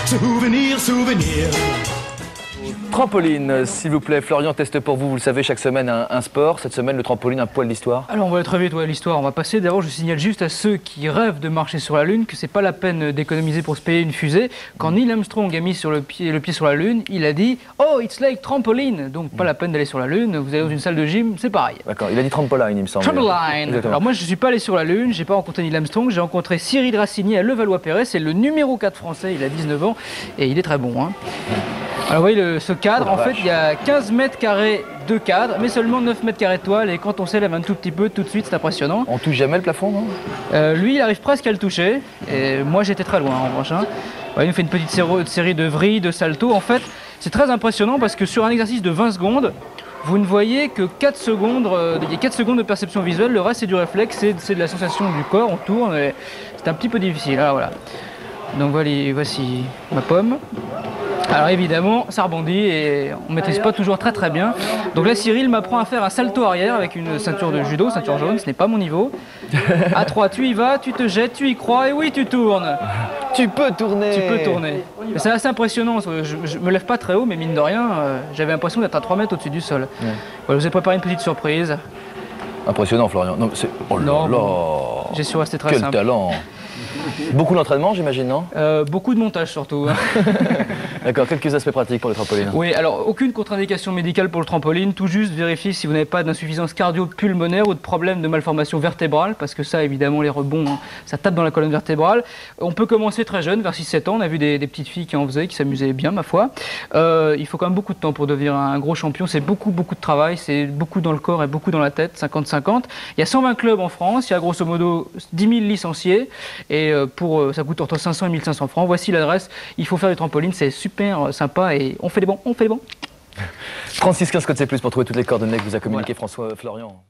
Souvenir, souvenir. Trampoline, s'il vous plaît. Florian teste pour vous, vous le savez, chaque semaine un sport. Cette semaine, le trampoline, un poil d'histoire. Alors on va aller très vite, l'histoire, on va passer. D'abord, je signale juste à ceux qui rêvent de marcher sur la Lune que c'est pas la peine d'économiser pour se payer une fusée. Quand Neil Armstrong a mis le pied sur la Lune, il a dit « Oh, it's like trampoline !» Donc pas la peine d'aller sur la Lune, vous allez dans une salle de gym, c'est pareil. D'accord, il a dit trampoline, il me semble. Trampoline. Alors moi, je ne suis pas allé sur la Lune, j'ai pas rencontré Neil Armstrong, j'ai rencontré Cyril Racini à Levallois-Perret, c'est le numéro 4 français, il a 19 ans et il est très bon. Hein. Alors vous voyez ce cadre, en fait il y a 15 mètres carrés de cadre, mais seulement 9 mètres carrés de toile, et quand on s'élève un tout petit peu, tout de suite c'est impressionnant. On touche jamais le plafond, non? Lui il arrive presque à le toucher, et moi j'étais très loin en revanche. Hein. Il nous fait une petite série de vrilles, de saltos. En fait c'est très impressionnant parce que sur un exercice de 20 secondes, vous ne voyez que 4 secondes, il y a 4 secondes de perception visuelle, le reste c'est du réflexe, c'est de la sensation du corps, on tourne, et c'est un petit peu difficile. Alors voilà. Donc voici ma pomme. Alors évidemment, ça rebondit et on ne maîtrise pas toujours très bien. Donc là, Cyril m'apprend à faire un salto arrière avec une ceinture de judo, ceinture jaune, ce n'est pas mon niveau. À 3, tu y vas, tu te jettes, tu y crois et oui, tu tournes. Tu peux tourner. Tu peux tourner. C'est assez impressionnant, je me lève pas très haut, mais mine de rien, j'avais l'impression d'être à 3 mètres au-dessus du sol. Ouais. Voilà, je vous ai préparé une petite surprise. Impressionnant, Florian. Non, oh là là. J'ai su rester très simple. Quel talent. Beaucoup d'entraînement, j'imagine, non? Beaucoup de montage surtout. D'accord, quelques aspects pratiques pour le trampoline. Oui, alors aucune contre-indication médicale pour le trampoline, tout juste vérifier si vous n'avez pas d'insuffisance cardio-pulmonaire ou de problème de malformation vertébrale, parce que ça, évidemment, les rebonds, hein, ça tape dans la colonne vertébrale. On peut commencer très jeune, vers 6-7 ans, on a vu des petites filles qui en faisaient, qui s'amusaient bien, ma foi. Il faut quand même beaucoup de temps pour devenir un gros champion, c'est beaucoup de travail, c'est beaucoup dans le corps et beaucoup dans la tête, 50-50. Il y a 120 clubs en France, il y a grosso modo 10 000 licenciés, et ça coûte entre 500 et 1500 francs. Voici l'adresse, il faut faire du trampoline, c'est super sympa et on fait les bons, on fait les bons. 36 15 code C+, pour trouver toutes les coordonnées que vous a communiquées François Florian.